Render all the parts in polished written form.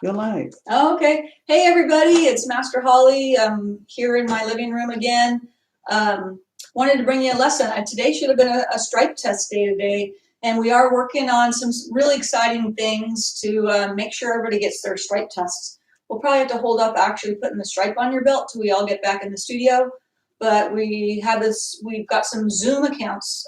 You're live. Oh, okay. Hey, everybody. It's Master Holly. I'm here in my living room again. Wanted to bring you a lesson. Today should have been a stripe test day today, and we are working on some really exciting things to make sure everybody gets their stripe tests. We'll probably have to hold up actually putting the stripe on your belt till we all get back in the studio, but we've got some Zoom accounts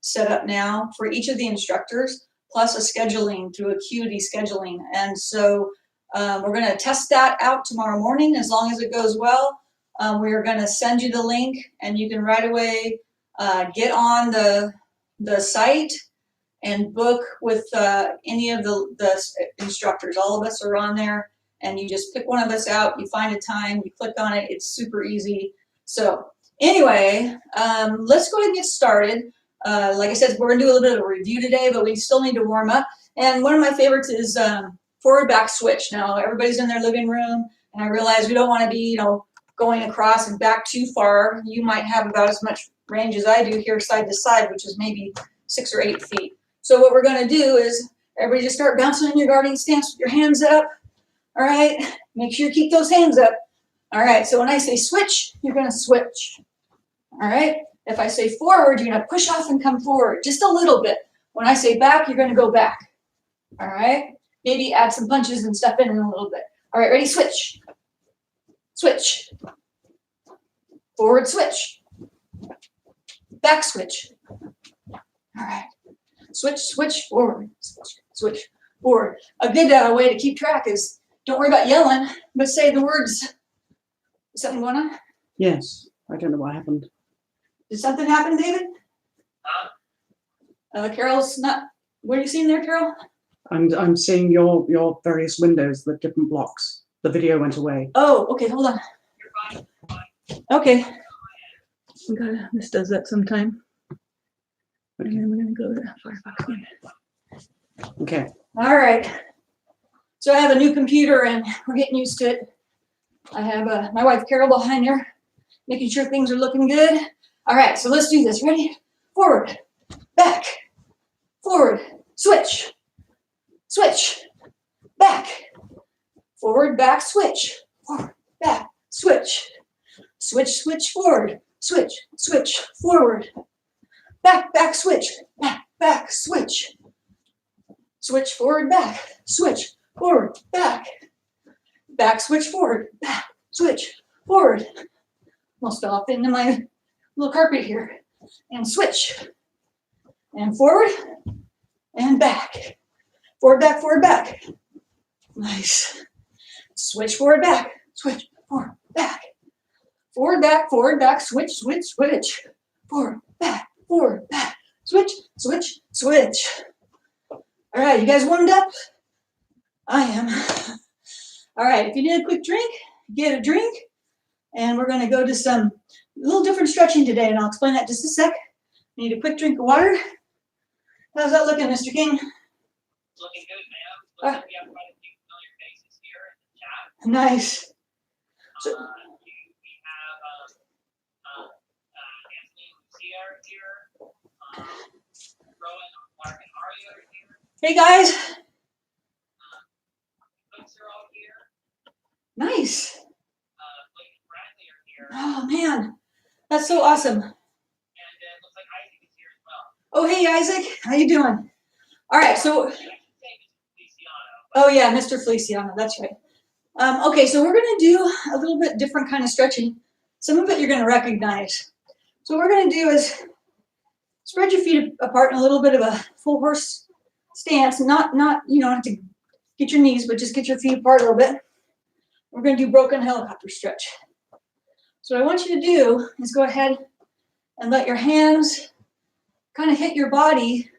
set up now for each of the instructors, plus a scheduling through Acuity scheduling. And so we're going to test that out tomorrow morning. As long as it goes well, we are going to send you the link, and you can right away get on the site and book with any of the instructors. All of us are on there, and you just pick one of us out. You find a time, you click on it. It's super easy. So anyway, let's go ahead and get started. Like I said, we're going to do a little bit of a review today, but we still need to warm up. And one of my favorites is forward back switch. Now everybody's in their living room, and I realize we don't want to be, going across and back too far. You might have about as much range as I do here side to side, which is maybe 6 or 8 feet. So what we're going to do is everybody just start bouncing in your guarding stance with your hands up. All right, make sure you keep those hands up. All right, so when I say switch, you're going to switch. All right, if I say forward, you're going to push off and come forward just a little bit. When I say back, you're going to go back. All right, maybe add some punches and stuff in a little bit. All right, ready, switch. Switch. Forward switch. Back switch. All right. Switch, switch, forward. Switch, switch, forward. A good way to keep track is don't worry about yelling, but say the words. Is something going on? Yes. I don't know what happened. Did something happen, David? Carol's not. What are you seeing there, Carol? I'm seeing your various windows, the different blocks. The video went away. Oh, okay, hold on. Okay. This does that sometime. Okay. And then we're gonna go to Firefox again. Okay. All right. So I have a new computer and we're getting used to it. I have my wife Carol behind here, making sure things are looking good. All right, so let's do this. Ready? Forward, back, forward, switch, switch, back. Forward, back, switch. Forward, back, switch. Switch, switch, forward. Switch, switch, forward. Back, back, switch. Back, back, switch. Switch, forward, back. Switch, forward, back. Back, switch, forward. Back, switch, forward. Almost fell off into my little carpet here. And switch. And forward. And back. Forward, back, forward, back. Nice. Switch, forward, back, switch, forward, back. Forward, back, switch, switch, switch. Forward, back, switch, switch, switch. All right, you guys warmed up? I am. All right, if you need a quick drink, get a drink. And we're gonna go to some little different stretching today, and I'll explain that in just a sec. Need a quick drink of water. How's that looking, Mr. King? Looking good, ma'am. Looks like we have quite a few familiar faces here in the chat. Nice. We have Anthony and Lucia are here. Rowan, Mark, and Mario are here. Hey, guys. Folks are all here. Nice. Blake and Bradley are here. Oh, man. That's so awesome. And it looks like Isaac is here as well. Oh, hey, Isaac. How you doing? All right, so... I should say Mr. Feliciano. Oh, yeah, Mr. Feliciano. That's right. Okay, so we're going to do a little bit different kind of stretching. Some of it you're going to recognize. So what we're going to do is spread your feet apart in a little bit of a full horse stance. Not you don't have to get your knees, but just get your feet apart a little bit. We're going to do broken helicopter stretch. So what I want you to do is go ahead and let your hands kind of hit your body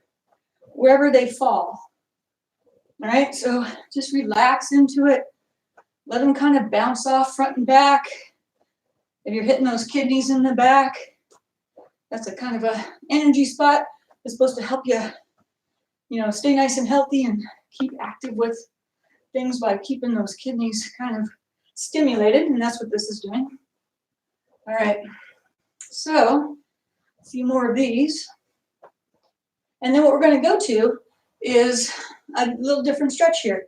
wherever they fall. All right, so just relax into it. Let them kind of bounce off front and back. If you're hitting those kidneys in the back, that's a kind of a energy spot. It's supposed to help you, stay nice and healthy and keep active with things by keeping those kidneys kind of stimulated, and that's what this is doing. All right, so a few more of these. And then what we're going to go to is a little different stretch here.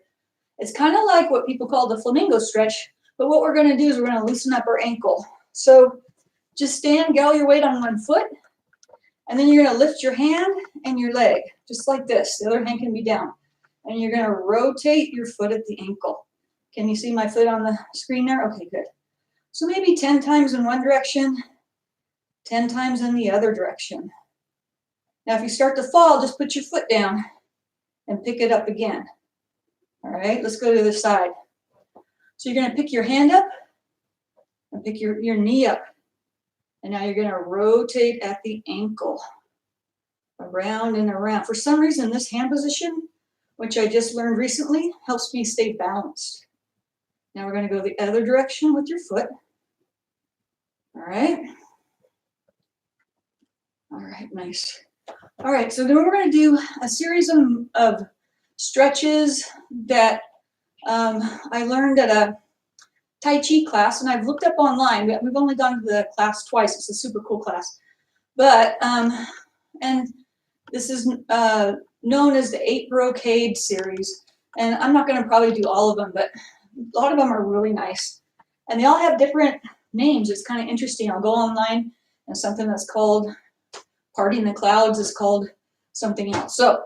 It's kind of like what people call the flamingo stretch, but what we're going to do is we're going to loosen up our ankle. So just stand, get all your weight on one foot, and then you're going to lift your hand and your leg, just like this. The other hand can be down. And you're going to rotate your foot at the ankle. Can you see my foot on the screen there? Okay, good. So maybe 10 times in one direction, 10 times in the other direction. Now, if you start to fall, just put your foot down and pick it up again. All right, let's go to the side. So you're going to pick your hand up and pick your knee up. And now you're going to rotate at the ankle, around and around. For some reason, this hand position, which I just learned recently, helps me stay balanced. Now we're going to go the other direction with your foot. All right. All right, nice. All right, so then we're going to do a series of stretches that I learned at a Tai Chi class, and I've looked up online. We've only gone to the class twice. It's a super cool class. But, and this is known as the 8 Brocade series. And I'm not going to probably do all of them, but a lot of them are really nice. And they all have different names. It's kind of interesting. I'll go online, and something that's called Party in the Clouds is called something else. So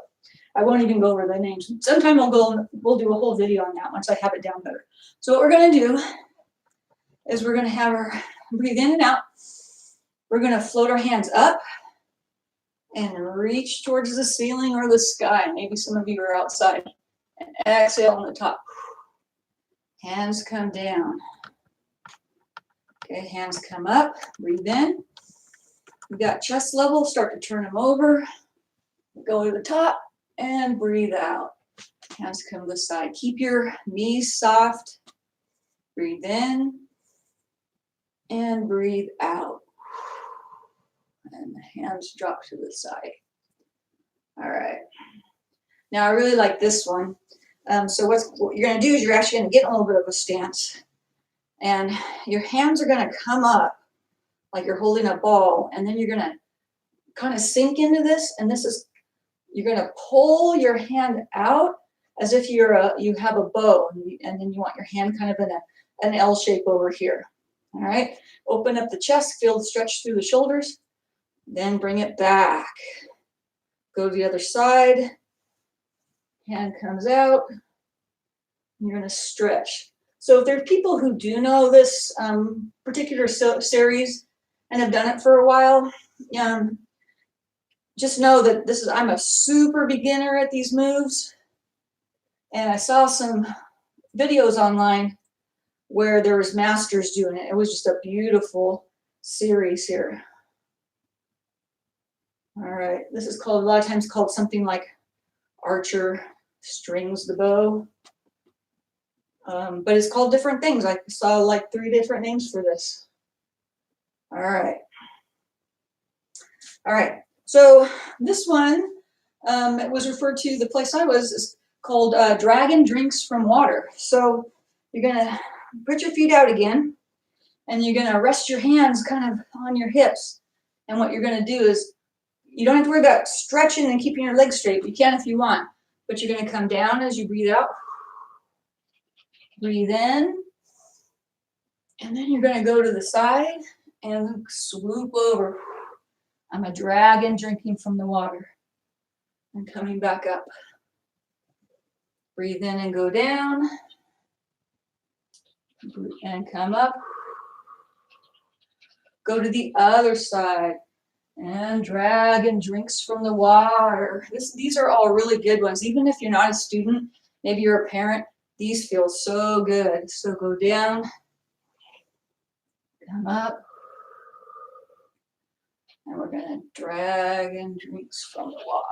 I won't even go over the names. Sometime we'll do a whole video on that once I have it down better. So what we're going to do is we're going to have her breathe in and out. We're going to float our hands up and reach towards the ceiling or the sky. Maybe some of you are outside. And exhale on the top. Hands come down. Okay, hands come up. Breathe in. We got chest level. Start to turn them over. Go to the top and breathe out. Hands come to the side. Keep your knees soft. Breathe in and breathe out. And the hands drop to the side. All right. Now I really like this one. So what you're going to do is you're actually going to get in a little bit of a stance. And your hands are going to come up like you're holding a ball. And then you're going to kind of sink into this. And this is, you're going to pull your hand out as if you have a bow. And then you want your hand kind of in an L shape over here. All right. Open up the chest, feel the stretch through the shoulders. Then bring it back. Go to the other side. Hand comes out. You're going to stretch. So if there's people who do know this particular series and have done it for a while, just know that I'm a super beginner at these moves. And I saw some videos online where there was masters doing it. It was just a beautiful series here. All right, this is called, a lot of times called something like Archer Strings the Bow. But it's called different things. I saw like 3 different names for this. All right. All right, so this one, it was referred to, the place I was is called Dragon Drinks from Water. So you're gonna put your feet out again, and you're gonna rest your hands kind of on your hips. And what you're gonna do is, you don't have to worry about stretching and keeping your legs straight. You can if you want, but you're gonna come down as you breathe out. Breathe in, and then you're gonna go to the side and swoop over. I'm a dragon drinking from the water and coming back up. Breathe in and go down. And come up. Go to the other side and dragon drinks from the water. These are all really good ones. Even if you're not a student, maybe you're a parent, these feel so good. So go down, come up, and we're gonna dragon drinks from the water.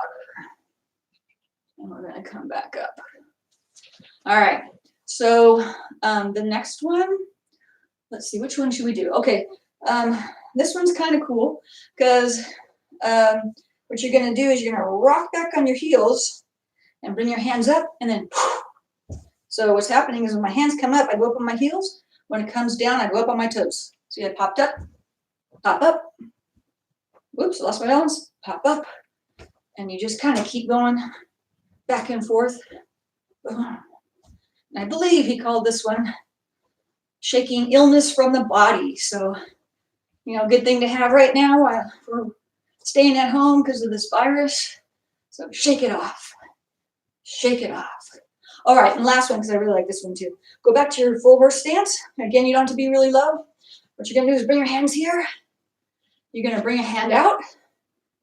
And we're gonna come back up. All right, so the next one, let's see, which one should we do? Okay, this one's kind of cool because what you're gonna do is you're gonna rock back on your heels and bring your hands up and then, so what's happening is when my hands come up, I go up on my heels. When it comes down, I go up on my toes. See, I popped up, pop up. Whoops, lost my balance, pop up. And you just kind of keep going back and forth. I believe he called this one shaking illness from the body. So, you know, good thing to have right now while we're staying at home because of this virus. So shake it off. Shake it off. All right, and last one, because I really like this one too. Go back to your full horse stance. Again, you don't have to be really low. What you're gonna do is bring your hands here. You're gonna bring a hand out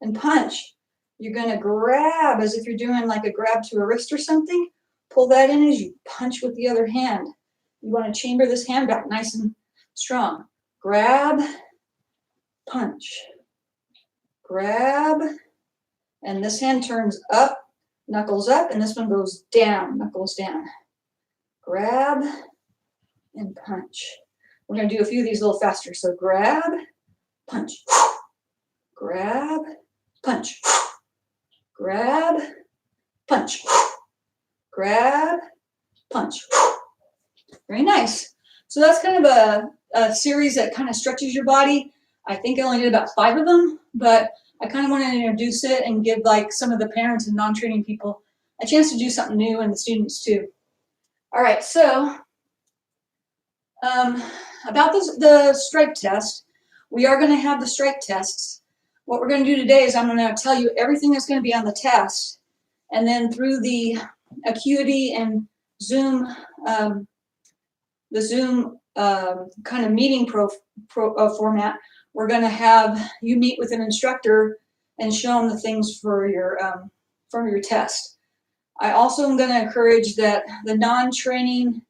and punch. You're gonna grab as if you're doing like a grab to a wrist or something. Pull that in as you punch with the other hand. You wanna chamber this hand back nice and strong. Grab, punch. Grab, and this hand turns up, knuckles up, and this one goes down, knuckles down. Grab and punch. We're going to do a few of these a little faster. So grab, punch, grab, punch, grab, punch, grab, punch. Very nice. So that's kind of a series that kind of stretches your body. I think I only did about 5 of them, but I kind of wanted to introduce it and give like some of the parents and non-training people a chance to do something new, and the students too. All right, so about the strike test, we are going to have the strike tests. What we're going to do today is I'm going to tell you everything that's going to be on the test, and then through the Acuity and Zoom, the Zoom kind of meeting format, we're going to have you meet with an instructor and show them the things for your test. I also am going to encourage that the non-training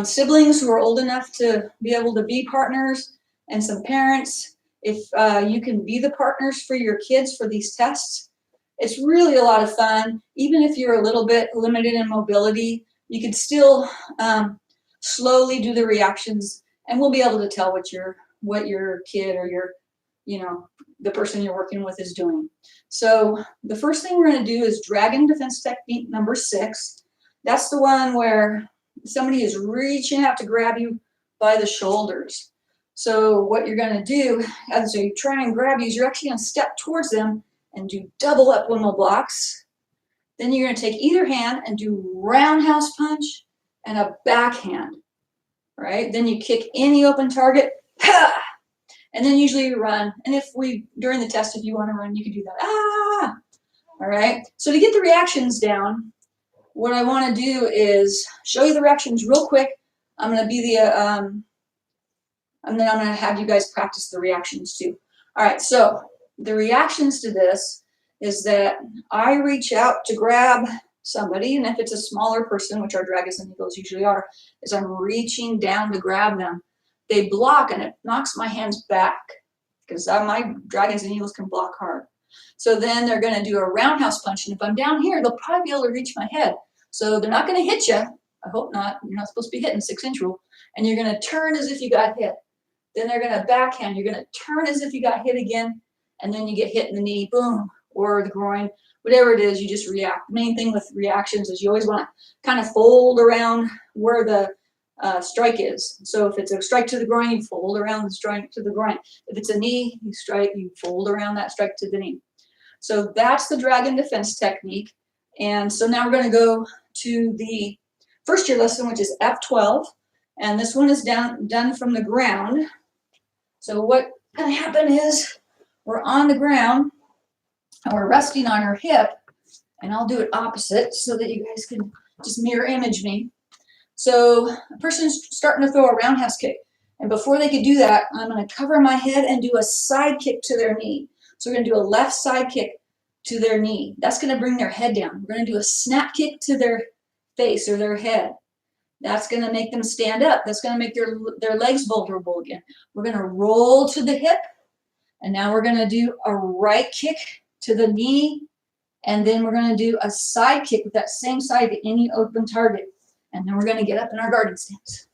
siblings who are old enough to be able to be partners, and some parents, if you can be the partners for your kids for these tests. It's really a lot of fun. Even if you're a little bit limited in mobility, you can still slowly do the reactions, and we'll be able to tell what your kid or your, you know, the person you're working with is doing. So the first thing we're going to do is dragon defense technique number 6. That's the one where somebody is reaching out to grab you by the shoulders. So what you're going to do as they try and grab you is you're actually going to step towards them and do double up windmill blocks. Then you're going to take either hand and do roundhouse punch and a backhand. Right? Then you kick any open target. Ha! And then usually you run. And during the test, if you want to run, you can do that. Ah! All right. So to get the reactions down, what I want to do is show you the reactions real quick. I'm going to be and then I'm going to have you guys practice the reactions too. All right. So the reactions to this is that I reach out to grab somebody, and if it's a smaller person, which our dragons and eagles usually are, is I'm reaching down to grab them. They block, and it knocks my hands back because my dragons and eagles can block hard. So then they're going to do a roundhouse punch, and if I'm down here, they'll probably be able to reach my head. So they're not going to hit you. I hope not. You're not supposed to be hitting 6-inch rule. And you're going to turn as if you got hit. Then they're going to backhand. You're going to turn as if you got hit again, and then you get hit in the knee, boom, or the groin. Whatever it is, you just react. The main thing with reactions is you always want to kind of fold around where the strike is. So if it's a strike to the groin, you fold around the strike to the groin. If it's a knee, you fold around that strike to the knee. So that's the dragon defense technique. And so now we're going to go to the first year lesson, which is F12. And this one is done from the ground. So what going to happen is we're on the ground and we're resting on our hip. And I'll do it opposite so that you guys can just mirror image me. So a person's starting to throw a roundhouse kick. And before they could do that, I'm going to cover my head and do a side kick to their knee. So we're going to do a left side kick to their knee. That's going to bring their head down. We're going to do a snap kick to their face or their head. That's going to make them stand up. That's going to make their legs vulnerable again. We're going to roll to the hip. And now we're going to do a right kick to the knee. And then we're going to do a side kick with that same side to any open target. And then we're going to get up in our guarded stance.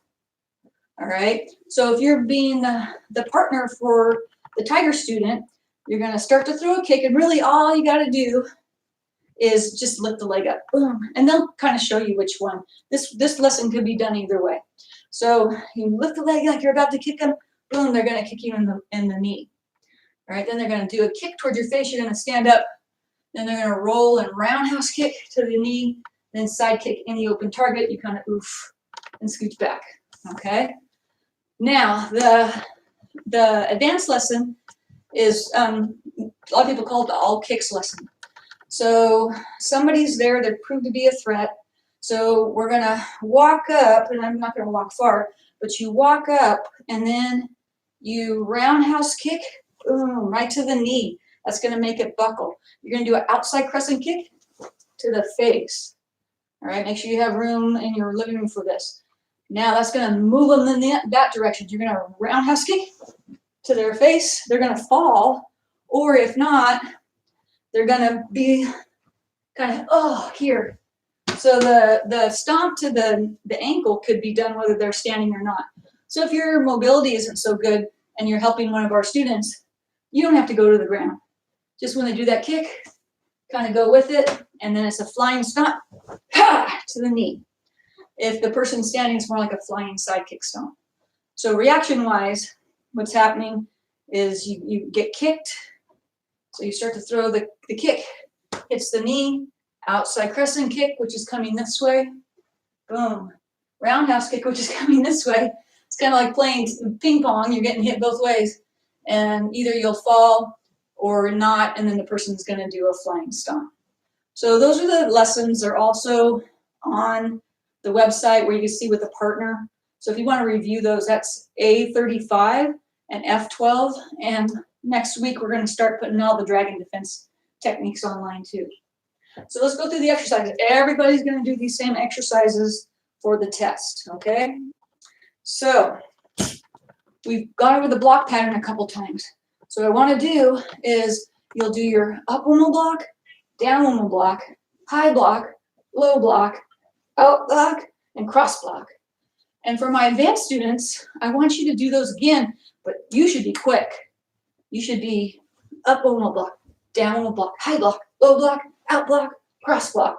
All right. So if you're being the partner for the tiger student, you're going to start to throw a kick. And really all you got to do is just lift the leg up. Boom. And they'll kind of show you which one. This lesson could be done either way. So you lift the leg like you're about to kick them. Boom. They're going to kick you in the knee. All right. Then they're going to do a kick towards your face. You're going to stand up. Then they're going to roll and roundhouse kick to the knee. then side kick in the open target, you kind of oof and scooch back, okay? Now, the advanced lesson is, a lot of people call it the all kicks lesson. So somebody's there that proved to be a threat. So we're gonna walk up, and I'm not gonna walk far, but you walk up and then you roundhouse kick, boom, right to the knee. That's gonna make it buckle. You're gonna do an outside crescent kick to the face. All right, make sure you have room in your living room for this. Now that's gonna move them in that direction. You're gonna roundhouse kick to their face. They're gonna fall, or if not, they're gonna be kind of, here. So the stomp to the ankle could be done whether they're standing or not. So if your mobility isn't so good and you're helping one of our students, you don't have to go to the ground. Just when they do that kick, kind of go with it, and then it's a flying stomp, to the knee. If the person's standing, it's more like a flying side kick stomp. So reaction-wise, what's happening is you get kicked, so you start to throw the kick, hits the knee, outside crescent kick, which is coming this way, boom. Roundhouse kick, which is coming this way. It's kind of like playing ping pong, you're getting hit both ways. And either you'll fall or not, and then the person's gonna do a flying stomp. So those are the lessons. They're also on the website where you can see with a partner. So if you wanna review those, that's A35 and F12. And next week, we're gonna start putting all the dragon defense techniques online too. So let's go through the exercises. Everybody's gonna do these same exercises for the test, okay? So we've gone over the block pattern a couple times. So what I wanna do is you'll do your up wimble block, down wimble block, high block, low block, out block, and cross block. And for my advanced students, I want you to do those again, but you should be quick. You should be up wimble block, down wimble block, high block, low block, out block, cross block.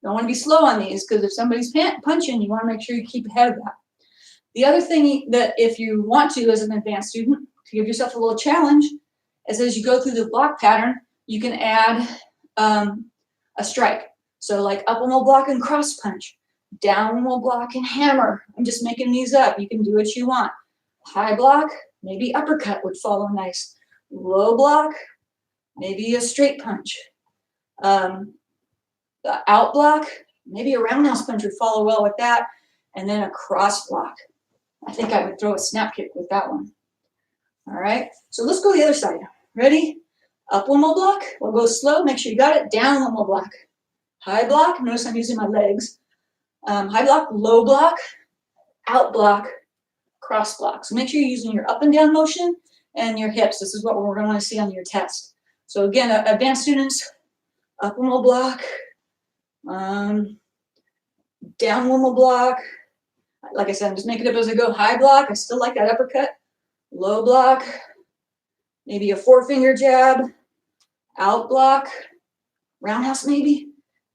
Don't want to be slow on these because if somebody's punching, you want to make sure you keep ahead of that. The other thing that if you want to as an advanced student, to give yourself a little challenge, is as you go through the block pattern, you can add a strike. So like up wimble block and cross punch, down wimble block and hammer. I'm just making these up. You can do what you want. High block, maybe uppercut would follow nice. Low block, maybe a straight punch. The out block, maybe a roundhouse punch would follow well with that, and then a cross block. I think I would throw a snap kick with that one. All right, so let's go the other side. Ready? Up wimble block, we'll go slow, make sure you got it. Down wimble block. High block, notice I'm using my legs. High block, low block, out block, cross block. So make sure you're using your up and down motion and your hips. This is what we're gonna wanna see on your test. So again, advanced students, up wimble block, down wimble block. Like I said, I'm just making it up as I go. High block, I still like that uppercut. Low block, maybe a 4-finger jab. Out block, roundhouse maybe,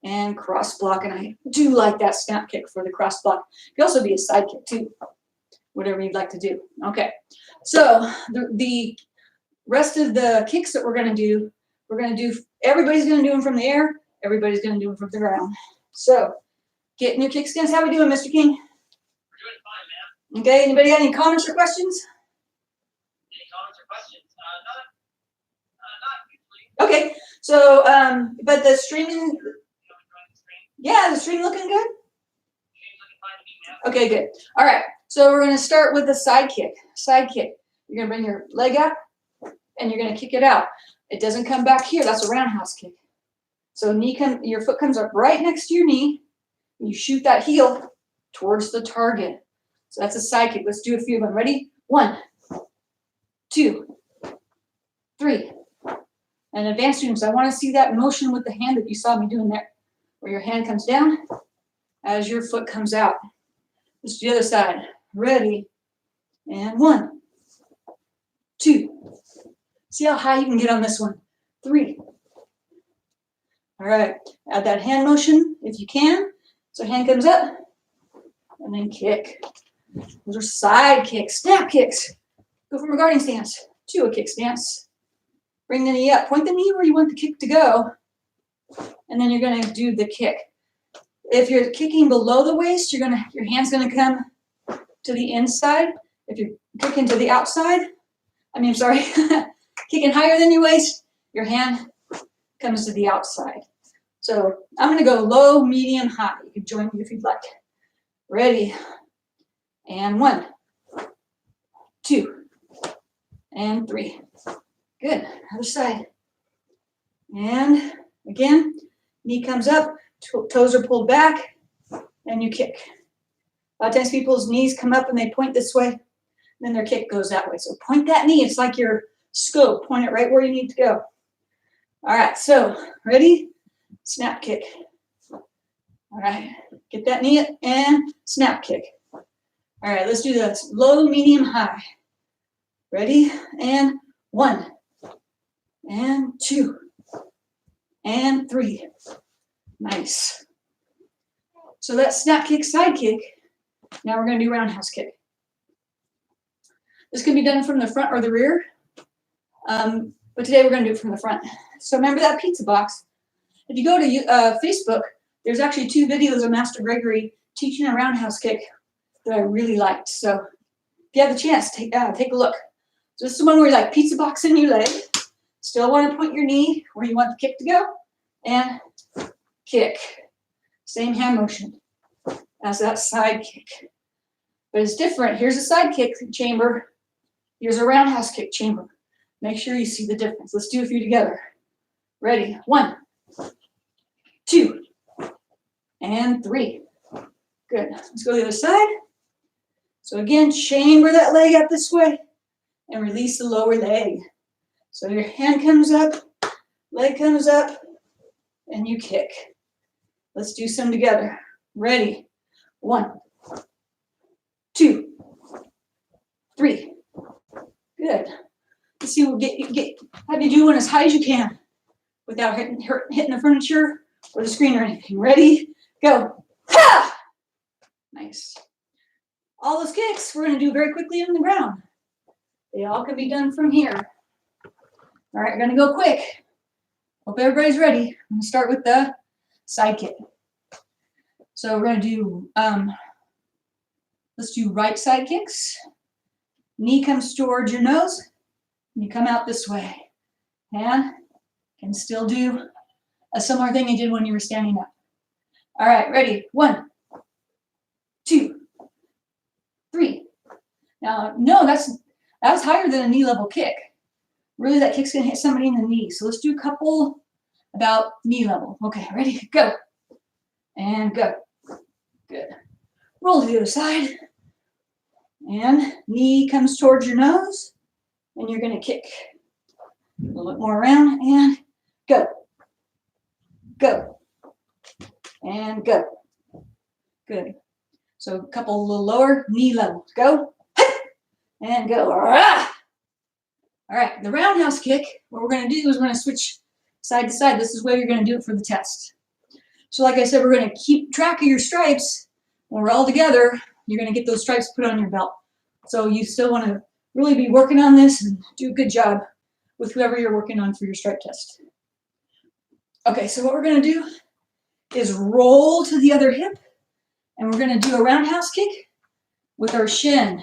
and cross block. And I do like that snap kick for the cross block. It could also be a side kick too, whatever you'd like to do. Okay, so the rest of the kicks that we're gonna do, everybody's gonna do them from the air. Everybody's gonna do them from the ground. So, get in your kick stance. How we doing, Mr. King? We're doing fine, ma'am. Okay, anybody got any comments or questions? Any comments or questions? Not usually. Okay, so, but the streaming, You know, enjoying the stream? yeah, the stream looking good? Stream's looking fine to me, ma'am. Okay, good. All right, so we're gonna start with the side kick. Side kick. You're gonna bring your leg up and you're gonna kick it out. It doesn't come back here, that's a roundhouse kick. So your foot comes up right next to your knee, and you shoot that heel towards the target. So that's a side kick. Let's do a few of them. Ready? 1, 2, 3. And advanced students, I want to see that motion with the hand that you saw me doing there, where your hand comes down as your foot comes out. Let's do the other side. Ready? And 1, 2. See how high you can get on this one. 3. All right, add that hand motion if you can. So hand comes up and then kick. Those are side kicks, snap kicks. Go from a guarding stance to a kick stance. Bring the knee up, point the knee where you want the kick to go. And then you're gonna do the kick. If you're kicking below the waist, your hand's gonna come to the inside. If you're kicking to the outside, kicking higher than your waist, your hand comes to the outside. So I'm gonna go low, medium, high. You can join me if you'd like. Ready? And 1, 2, and 3. Good. Other side. And again, knee comes up, toes are pulled back, and you kick. A lot of times people's knees come up and they point this way, then their kick goes that way. So point that knee. It's like your scope. Point it right where you need to go. All right, so ready? Snap kick. All right, get that knee and snap kick. All right, let's do this. Low, medium, high. Ready? And 1, and 2, and 3. Nice. So that's snap kick, side kick. Now we're going to do roundhouse kick. This can be done from the front or the rear, but today we're going to do it from the front. So remember that pizza box. If you go to Facebook, there's actually 2 videos of Master Gregory teaching a roundhouse kick that I really liked. So if you have the chance, take a look. So this is the one where you're like pizza box in your leg. Still want to point your knee where you want the kick to go, and kick. Same hand motion as that side kick. But it's different. Here's a side kick chamber. Here's a roundhouse kick chamber. Make sure you see the difference. Let's do a few together. Ready? 1, 2, and 3. Good. Let's go to the other side. So again, chamber that leg up this way and release the lower leg. So your hand comes up, leg comes up, and you kick. Let's do some together. Ready? 1, 2, 3. Good. Let's see, we'll have you do one as high as you can without hitting the furniture or the screen or anything. Ready? Go. Ha! Nice. All those kicks we're going to do very quickly on the ground. They all can be done from here. All right, we're going to go quick. Hope everybody's ready. I'm going to start with the side kick. So we're going to do, let's do right side kicks. Knee comes towards your nose, and you come out this way. And can still do a similar thing you did when you were standing up. All right, ready? 1, 2, 3. Now, no, that's higher than a knee level kick. Really, that kick's gonna hit somebody in the knee. So let's do a couple about knee level. Okay, ready? Go. And go. Good. Roll to the other side. And knee comes towards your nose, and you're gonna kick. A little bit more around, and go. Go. And go. Good. So a couple a little lower, knee level. Go. And go. All right, the roundhouse kick, what we're going to do is we're going to switch side to side. This is where you're going to do it for the test. So like I said, we're going to keep track of your stripes. When we're all together, you're going to get those stripes put on your belt. So you still want to really be working on this and do a good job with whoever you're working on for your stripe test. Okay, so what we're going to do is roll to the other hip, and we're going to do a roundhouse kick with our shin.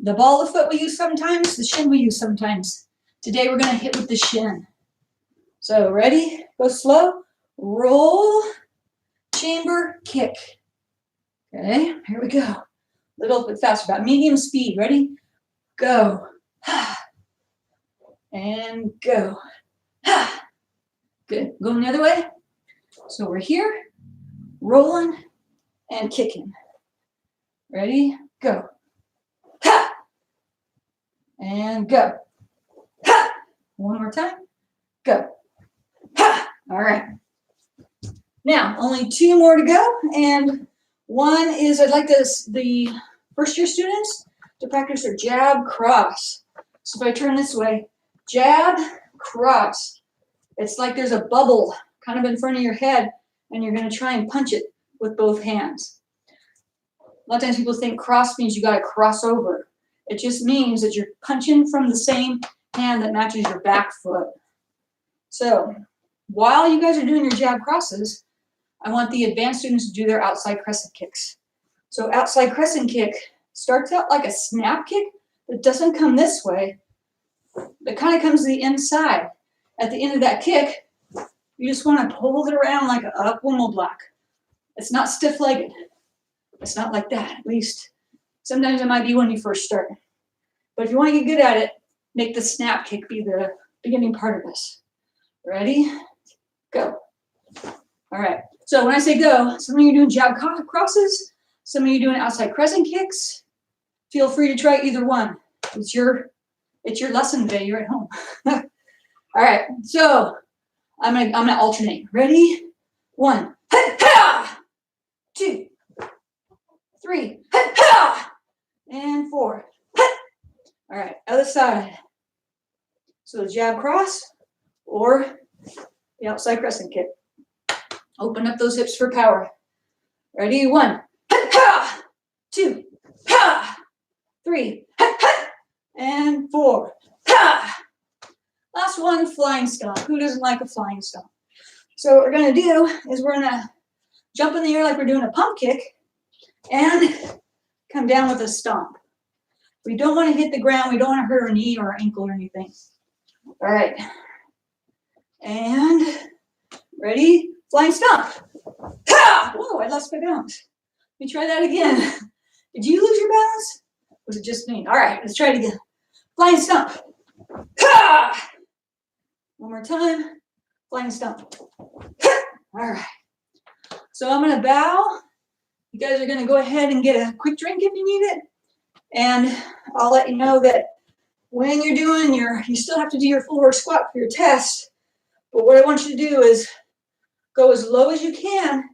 The ball of foot we use sometimes, the shin we use sometimes. Today we're going to hit with the shin. So ready? Go slow. Roll, chamber, kick. Okay, here we go. A little bit faster, about medium speed. Ready? Go. And go. Good. Going the other way. So we're here, rolling and kicking. Ready? Go. Ha! And go. Ha! One more time. Go. Ha! All right. Now, only 2 more to go. And one is I'd like the first year students to practice their jab cross. So if I turn this way, jab, cross. It's like there's a bubble kind of in front of your head, and you're going to try and punch it with both hands. A lot of times people think cross means you got to cross over. It just means that you're punching from the same hand that matches your back foot. So while you guys are doing your jab crosses, I want the advanced students to do their outside crescent kicks. So outside crescent kick starts out like a snap kick that doesn't come this way. It kind of comes to the inside. At the end of that kick, you just want to pull it around like a pommel block. It's not stiff-legged. It's not like that, at least. Sometimes it might be when you first start. But if you want to get good at it, make the snap kick be the beginning part of this. Ready? Go. All right. So when I say go, some of you are doing jab crosses, some of you are doing outside crescent kicks. Feel free to try either one. It's your lesson today. You're at home. All right. So I'm gonna alternate. Ready? 1, 2, 3, and 4. All right, other side. So jab cross or the outside crescent kick. Open up those hips for power. Ready? 1, 2, 3, and 4. Last one, flying stomp. Who doesn't like a flying stomp? So what we're gonna do is we're gonna jump in the air like we're doing a pump kick and come down with a stomp. We don't want to hit the ground. We don't want to hurt our knee or our ankle or anything. All right. And ready? Flying stomp. Whoa, I lost my balance. Let me try that again. Did you lose your balance? Was it just me? All right, let's try it again. Flying stomp. One more time. Flying stomp. All right. So I'm going to bow. You guys are going to go ahead and get a quick drink if you need it. And I'll let you know that when you're doing you still have to do your full horse squat for your test. But what I want you to do is go as low as you can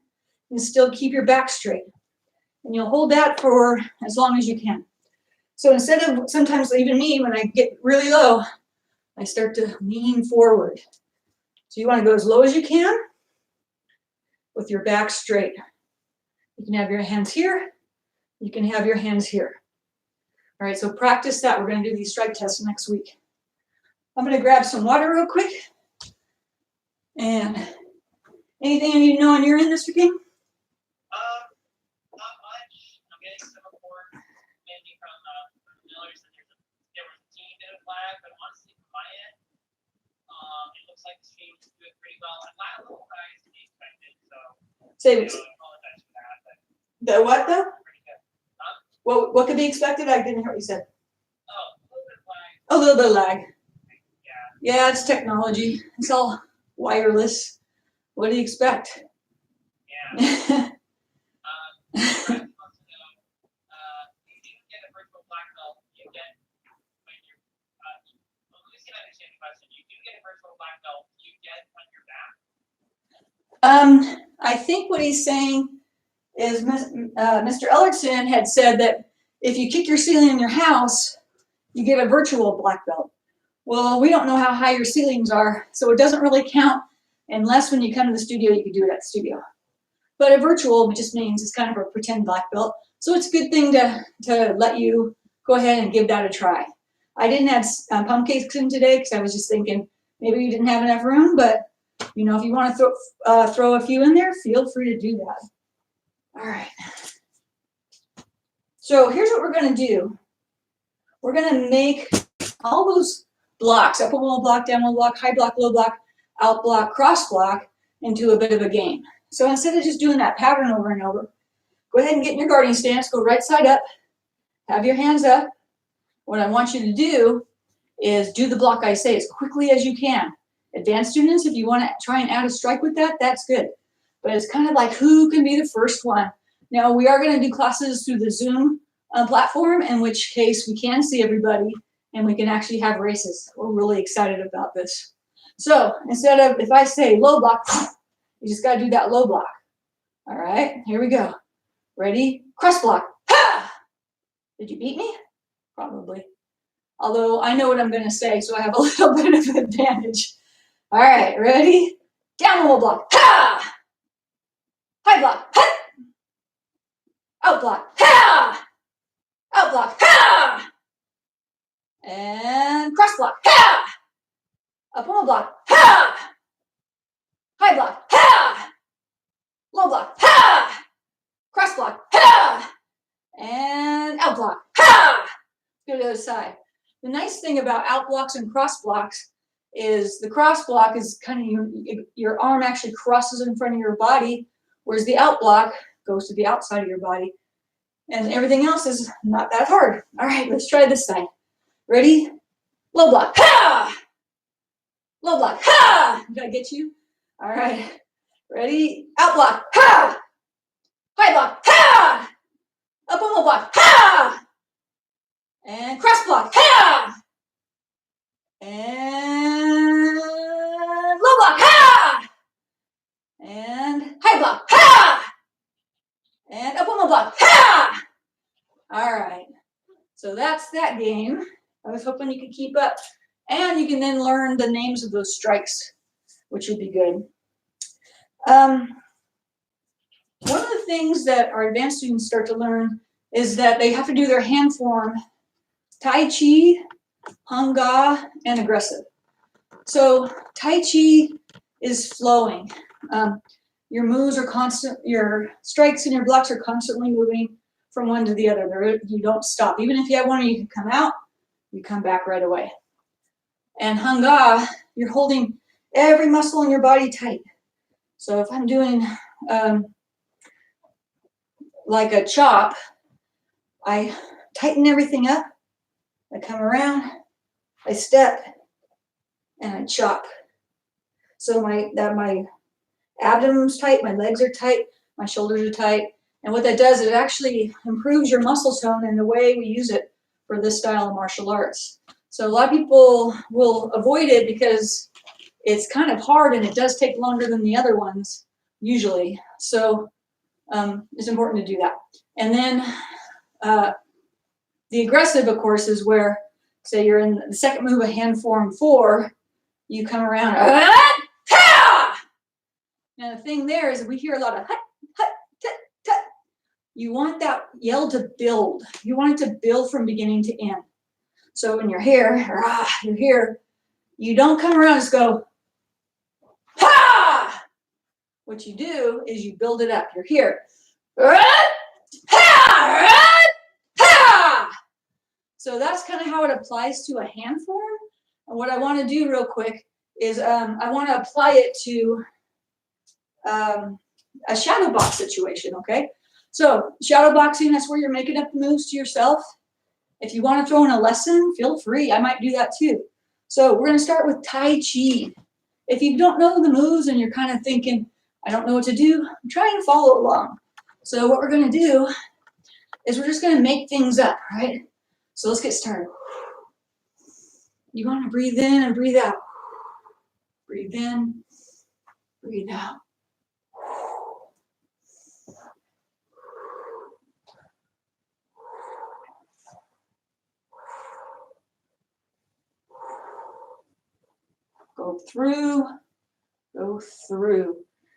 and still keep your back straight. And you'll hold that for as long as you can. So instead of sometimes even me, when I get really low, I start to lean forward. So you want to go as low as you can with your back straight. You can have your hands here. You can have your hands here. All right, so practice that. We're going to do these strike tests next week. I'm going to grab some water real quick. And anything you need to know on your end, Mr. King? Not much. I'm getting some report, mainly from Millers, that there was a team did a flag, but honestly, from my end, it looks like the team is doing pretty well. And last little guys to be expected, so Say I apologize for that. But the what though? pretty good. What could be expected? I didn't hear what you said. Oh, a little bit of flag. A little bit of lag. Yeah. Yeah, it's technology. It's all wireless. What do you expect? Yeah. Brett wants to know, you do get a virtual black belt. You get when you're. Let me see if I understand the question. You do get a virtual black belt. You get when you're back. I think what he's saying is Mr. Ellertson had said that if you kick your ceiling in your house, you get a virtual black belt. Well, we don't know how high your ceilings are, so it doesn't really count unless when you come to the studio, you can do it at the studio. But a virtual just means it's kind of a pretend black belt. So it's a good thing to let you go ahead and give that a try. I didn't have pump cakes in today because I was just thinking maybe you didn't have enough room, but you know, if you want to throw a few in there, feel free to do that. All right. So here's what we're going to do. We're going to make all those blocks, up wall block, down wall block, high block, low block, out block, cross block, into a bit of a game. So instead of just doing that pattern over and over, go ahead and get in your guarding stance, go right side up, have your hands up. What I want you to do is do the block I say as quickly as you can. Advanced students, if you want to try and add a strike with that, that's good. But it's kind of like who can be the first one. Now, we are going to do classes through the Zoom platform, in which case we can see everybody and we can actually have races. We're really excited about this. So instead of, if I say low block, you just got to do that low block. All right, here we go. Ready? Cross block. Ha! Did you beat me? Probably. Although I know what I'm going to say, so I have a little bit of advantage. All right, ready? Down low block. Ha! High block. Ha! Out block. Ha! Out block. Ha! And cross block. Ha! Up on block. Ha! High block. Ha! low block, ha! Cross block, ha! And out block, ha! Go to the other side. The nice thing about out blocks and cross blocks is the cross block is kind of your arm actually crosses in front of your body, whereas the out block goes to the outside of your body. And everything else is not that hard. All right, let's try this side. Ready? Low block, ha! Low block, ha! Did I get you? All right. Ready? Out block, ha! High block, ha! Up on low block, ha! And cross block, ha! And low block, ha! And high block, ha! And up on low block, ha! All right. So that's that game. I was hoping you could keep up. And you can then learn the names of those strikes, which would be good. One of the things that our advanced students start to learn is that they have to do their hand form Tai Chi, Hung Ga, and aggressive. So Tai Chi is flowing. Your moves are constant, your strikes and your blocks are constantly moving from one to the other. You don't stop. Even if you have one and you can come out, you come back right away. And Hung Ga, you're holding every muscle in your body tight. So if I'm doing like a chop, I tighten everything up, I come around, I step, and I chop. So my abdomen's tight, my legs are tight, my shoulders are tight. And what that does is it actually improves your muscle tone and the way we use it for this style of martial arts. So a lot of people will avoid it because it's kind of hard and it does take longer than the other ones usually. So it's important to do that. And then the aggressive, of course, is where, say you're in the second move of hand form 4, you come around, now the thing there is we hear a lot of hut, hut, tut, tut. You want that yell to build. You want it to build from beginning to end. So when you're here, you don't come around and just go, ha! What you do is you build it up. You're here. So that's kind of how it applies to a hand form. And what I want to do real quick is I want to apply it to a shadow box situation, okay? So shadow boxing, that's where you're making up the moves to yourself. If you want to throw in a lesson, feel free. I might do that too. So we're going to start with Tai Chi. If you don't know the moves and you're kind of thinking, I don't know what to do, try and follow along. So what we're going to do is we're just going to make things up, right? So let's get started. You want to breathe in and breathe out. Breathe in, breathe out. Go through.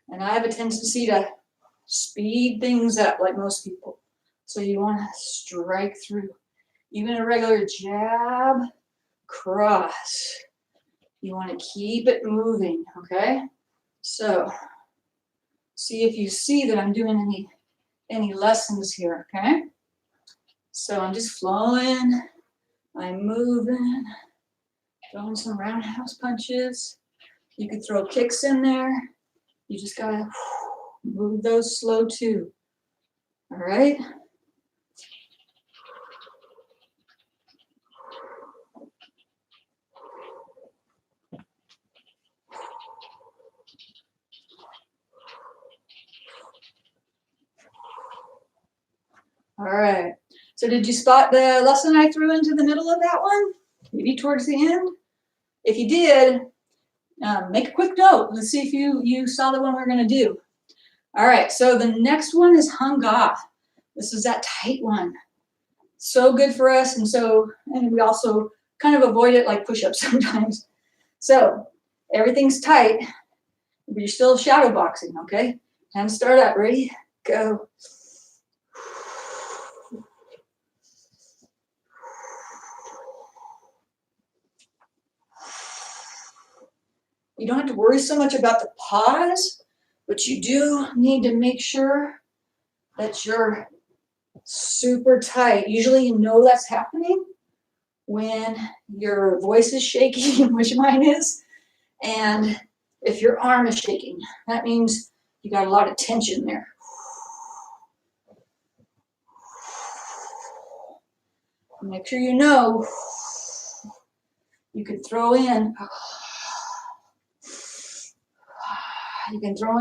And I have a tendency to speed things up like most people. So you want to strike through. Even a regular jab, cross. You want to keep it moving, okay? So see if you see that I'm doing any lessons here, okay? So I'm just flowing, I'm moving, throwing some roundhouse punches. You could throw kicks in there. You just gotta move those slow too. All right? All right. So did you spot the lesson I threw into the middle of that one? Maybe towards the end? If you did, make a quick note. Let's see if you saw the one we're going to do. All right. So the next one is Hung Ga. This is that tight one. So good for us. And we also kind of avoid it like push-ups sometimes. So everything's tight, but you're still shadow boxing, okay? Hands start up. Ready? Go. You don't have to worry so much about the pause, But you do need to make sure that you're super tight. Usually you know that's happening when your voice is shaking, which mine is, and if your arm is shaking. That means you got a lot of tension there. Make sure you know you can throw in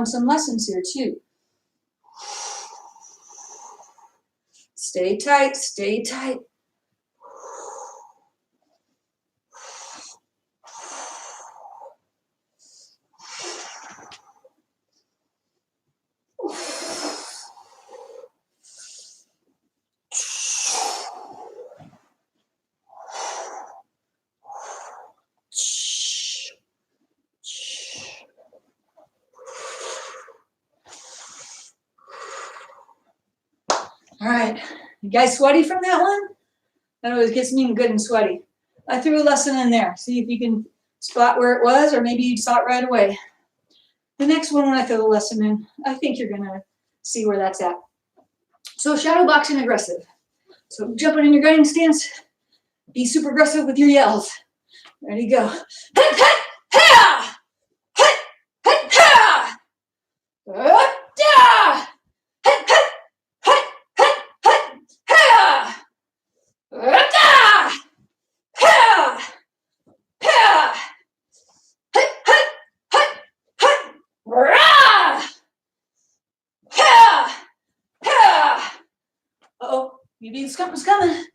some lessons here too. Stay tight, stay tight. All right, you guys sweaty from that one? That always gets me good and sweaty. I threw a lesson in there. See if you can spot where it was, or maybe you saw it right away. The next one, when I throw the lesson in, I think you're gonna see where that's at. So shadow boxing aggressive. So jumping in your guiding stance, be super aggressive with your yells. Ready, go. Uh-oh, maybe something's coming.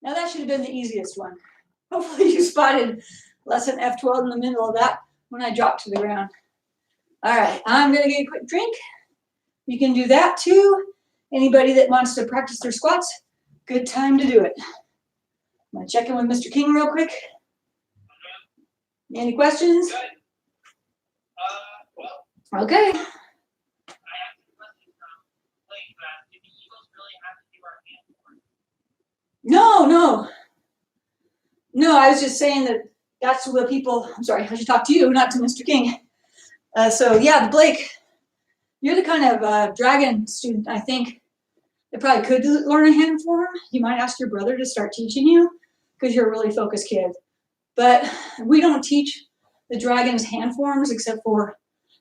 Now that should have been the easiest one. Hopefully you spotted lesson F12 in the middle of that when I dropped to the ground. All right, I'm gonna get a quick drink. You can do that too. Anybody that wants to practice their squats, good time to do it. I'm gonna check in with Mr. King real quick. Any questions? Good. Well, Okay. I asked a question from playing class. Did the Eagles really have to do our hand for it? No, I was just saying that that's what people, I'm sorry, I should talk to you, not to Mr. King. So yeah, Blake, you're the kind of dragon student, I think, that probably could learn a hand form. You might ask your brother to start teaching you because you're a really focused kid. But we don't teach the dragon's hand forms except for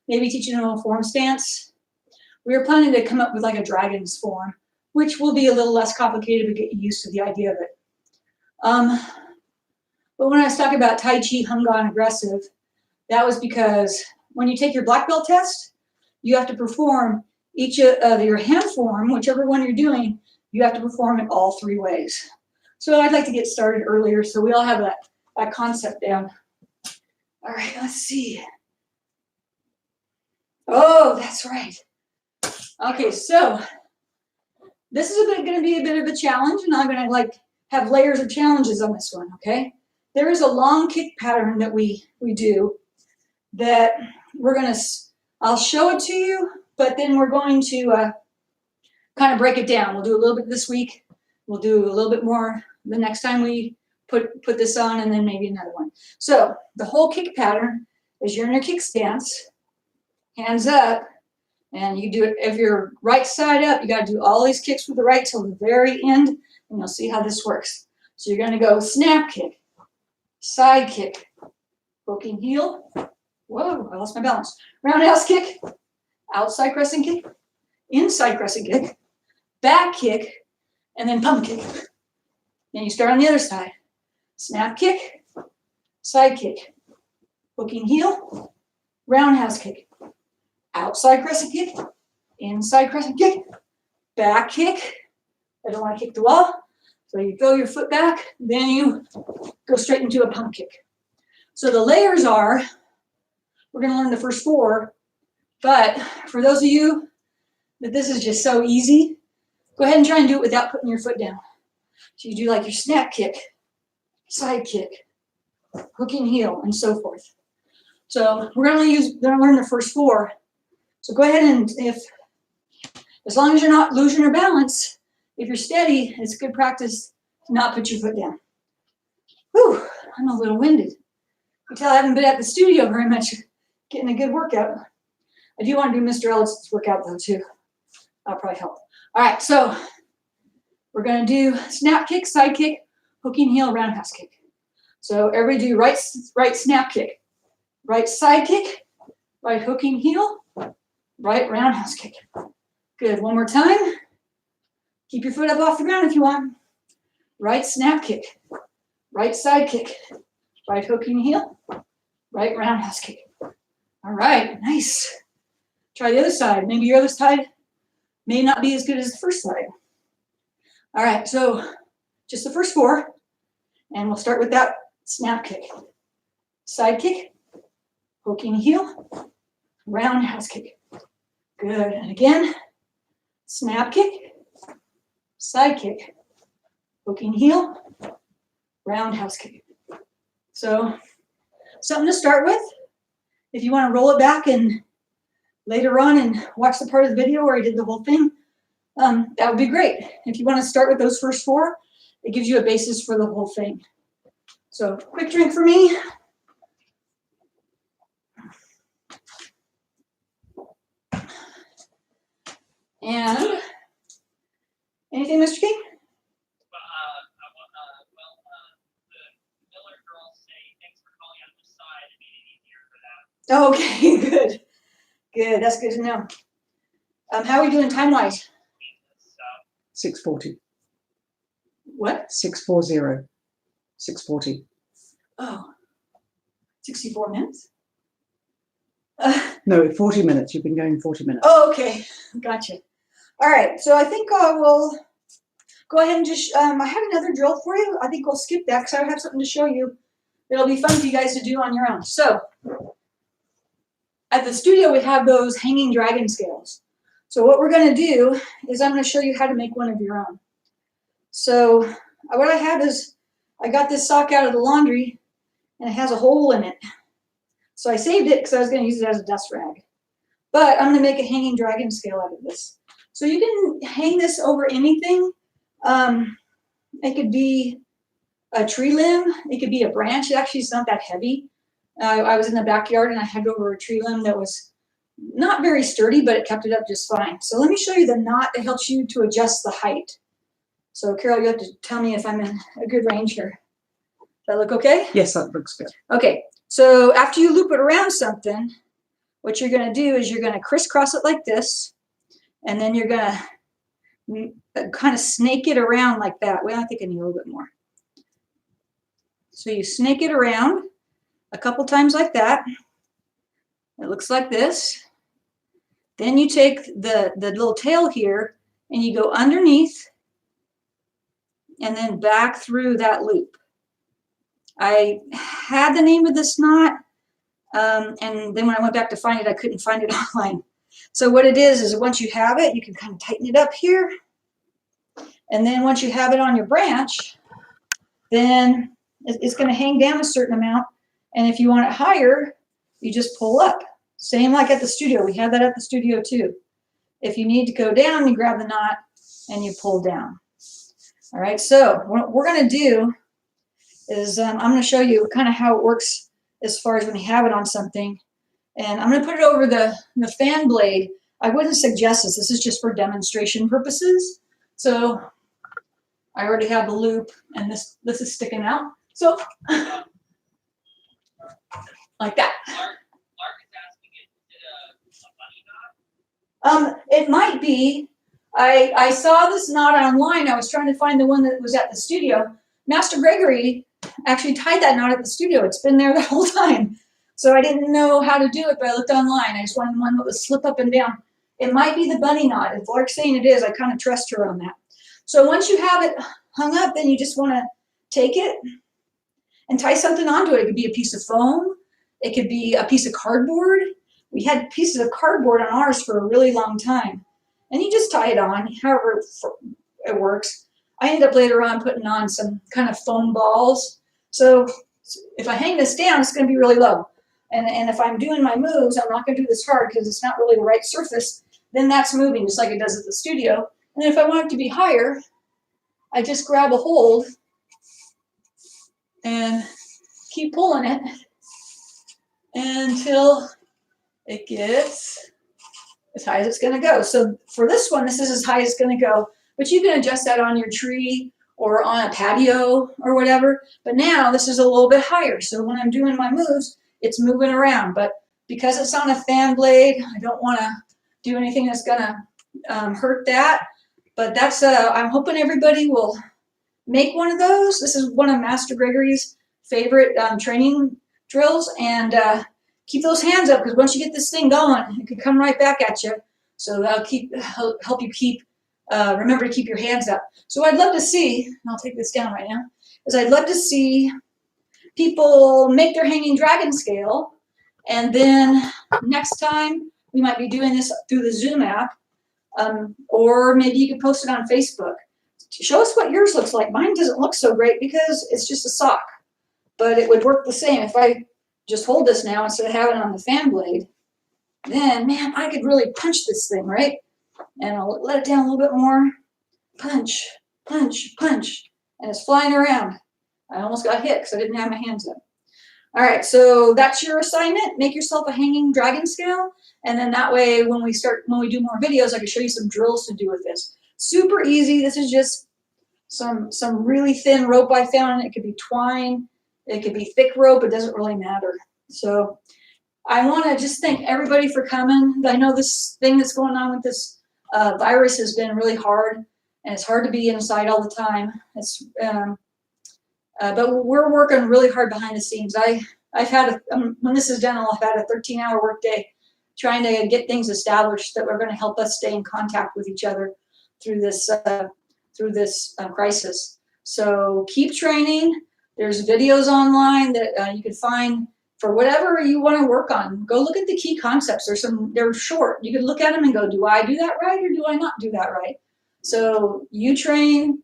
maybe teaching them a form stance. We were planning to come up with like a dragon's form, which will be a little less complicated to get used to the idea of it. But when I was talking about Tai Chi Hung Gan aggressive, that was because when you take your black belt test, you have to perform each of your hand form, whichever one you're doing, you have to perform it all three ways. So I'd like to get started earlier so we all have that concept down. All right, let's see. Oh, that's right. Okay, so this is going to be a bit of a challenge, and I'm going to have layers of challenges on this one, okay? There is a long kick pattern that we do that I'll show it to you, but then we're going to kind of break it down. We'll do a little bit this week. We'll do a little bit more the next time we put this on, and then maybe another one. So the whole kick pattern is you're in your kick stance, hands up, and you do it. If you're right side up, you got to do all these kicks with the right till the very end, and you'll see how this works. So you're going to go snap kick, side kick, hooking heel. Whoa, I lost my balance. Roundhouse kick, outside crescent kick, inside crescent kick, back kick, and then pump kick. Then you start on the other side. Snap kick, side kick, hooking heel, roundhouse kick, outside crescent kick, inside crescent kick, back kick. I don't want to kick the wall. So you throw your foot back, then you go straight into a pump kick. So the layers are, we're going to learn the first four, but for those of you that this is just so easy, go ahead and try and do it without putting your foot down. So you do like your snap kick, side kick, hooking heel, and so forth. So we're going to learn the first four. So go ahead and as long as you're not losing your balance, if you're steady, it's good practice to not put your foot down. Whew, I'm a little winded. You tell I haven't been at the studio very much, getting a good workout. I do want to do Mr. Ellis's workout though too. That'll probably help. All right, so we're gonna do snap kick, side kick, hooking heel, roundhouse kick. So everybody do right snap kick, right side kick, right hooking heel, right roundhouse kick. Good, one more time. Keep your foot up off the ground if you want. Right snap kick, right side kick, right hooking heel, right roundhouse kick. All right, nice. Try the other side. Maybe your other side may not be as good as the first side. All right, so just the first 4, and we'll start with that snap kick. Side kick, hooking heel, roundhouse kick. Good, and again, snap kick, side kick, hooking heel, roundhouse kick. So something to start with. If you want to roll it back and later on and watch the part of the video where I did the whole thing, that would be great. If you want to start with those first 4, it gives you a basis for the whole thing. So quick drink for me. And anything, Mr. King? The Miller girls say thanks for calling on this side. It made it easier for them. Okay, good. Good, that's good to know. How are we doing time-wise? 6:40. What? 6:40. 6:40. Oh, 64 minutes? No, 40 minutes. You've been going 40 minutes. Oh, okay, gotcha. All right, so I think we'll go ahead and just, I have another drill for you. I think we'll skip that because I have something to show you that'll be fun for you guys to do on your own. So, at the studio, we have those hanging dragon scales. So what we're going to do is I'm going to show you how to make one of your own. So what I have is I got this sock out of the laundry and it has a hole in it. So I saved it because I was going to use it as a dust rag. But I'm going to make a hanging dragon scale out of this. So you can hang this over anything. It could be a tree limb. It could be a branch. Actually, it's not that heavy. I was in the backyard and I had over a tree limb that was not very sturdy, but it kept it up just fine. So let me show you the knot that helps you to adjust the height. So Carol, you have to tell me if I'm in a good range here. Does that look okay? Yes, that looks good. Okay, so after you loop it around something, what you're going to do is you're going to crisscross it like this, and then you're going to kind of snake it around like that. Well, I think I need a little bit more. So you snake it around a couple times like that. It looks like this. Then you take the little tail here and you go underneath and then back through that loop. I had the name of this knot, and then when I went back to find it, I couldn't find it online. So what it is once you have it, you can kind of tighten it up here. And then once you have it on your branch, then it's going to hang down a certain amount. And if you want it higher, you just pull up. Same like at the studio. We have that at the studio too. If you need to go down, you grab the knot and you pull down. All right, so what we're going to do is I'm going to show you kind of how it works as far as when you have it on something. And I'm going to put it over the fan blade. I wouldn't suggest this. This is just for demonstration purposes. So I already have the loop and this is sticking out. So like that. Lark is asking, is it a bunny knot? It might be. I saw this knot online. I was trying to find the one that was at the studio. Master Gregory actually tied that knot at the studio. It's been there the whole time. So I didn't know how to do it, but I looked online. I just wanted one that would slip up and down. It might be the bunny knot. If Lark's saying it is, I kind of trust her on that. So once you have it hung up, then you just want to take it and tie something onto it. It could be a piece of foam. It could be a piece of cardboard. We had pieces of cardboard on ours for a really long time. And you just tie it on, however it works. I ended up later on putting on some kind of foam balls. So if I hang this down, it's going to be really low. And if I'm doing my moves, I'm not going to do this hard because it's not really the right surface. Then that's moving just like it does at the studio. And then if I want it to be higher, I just grab a hold and keep pulling it until it gets as high as it's going to go. So for this one, this is as high as it's going to go, but you can adjust that on your tree or on a patio or whatever. But now this is a little bit higher. So when I'm doing my moves, it's moving around. But because it's on a fan blade, I don't want to do anything that's going to hurt that. But that's, I'm hoping everybody will make one of those. This is one of Master Gregory's favorite training drills. And keep those hands up, because once you get this thing going, it can come right back at you. So that'll help you keep, remember to keep your hands up. So I'd love to see, and I'll take this down right now, is I'd love to see people make their hanging dragon scale. And then next time we might be doing this through the Zoom app, or maybe you can post it on Facebook. Show us what yours looks like. Mine doesn't look so great because it's just a sock, but it would work the same if I just hold this now instead of having it on the fan blade. Then, man, I could really punch this thing, right? And I'll let it down a little bit more. Punch, punch, punch. And it's flying around. I almost got hit because I didn't have my hands up. All right, so that's your assignment. Make yourself a hanging dragon scale. And then that way, when we do more videos, I can show you some drills to do with this. Super easy. This is just some really thin rope I found. It could be twine. It could be thick rope. It doesn't really matter. So I want to just thank everybody for coming. I know this thing that's going on with this virus has been really hard, and it's hard to be inside all the time. It's but we're working really hard behind the scenes. I've had when this is done, I'll have had a 13-hour workday trying to get things established that are going to help us stay in contact with each other through this crisis. So keep training. There's videos online that you can find for whatever you want to work on. Go look at the key concepts. They're short. You can look at them and go, do I do that right or do I not do that right? So you train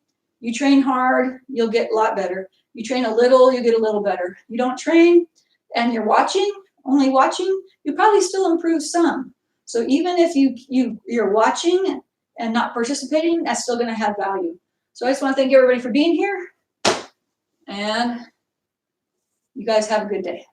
hard, you'll get a lot better. You train a little, you get a little better. You don't train and you're only watching, you probably still improve some. So even if you're watching and not participating, that's still going to have value. So I just want to thank everybody for being here, and you guys have a good day.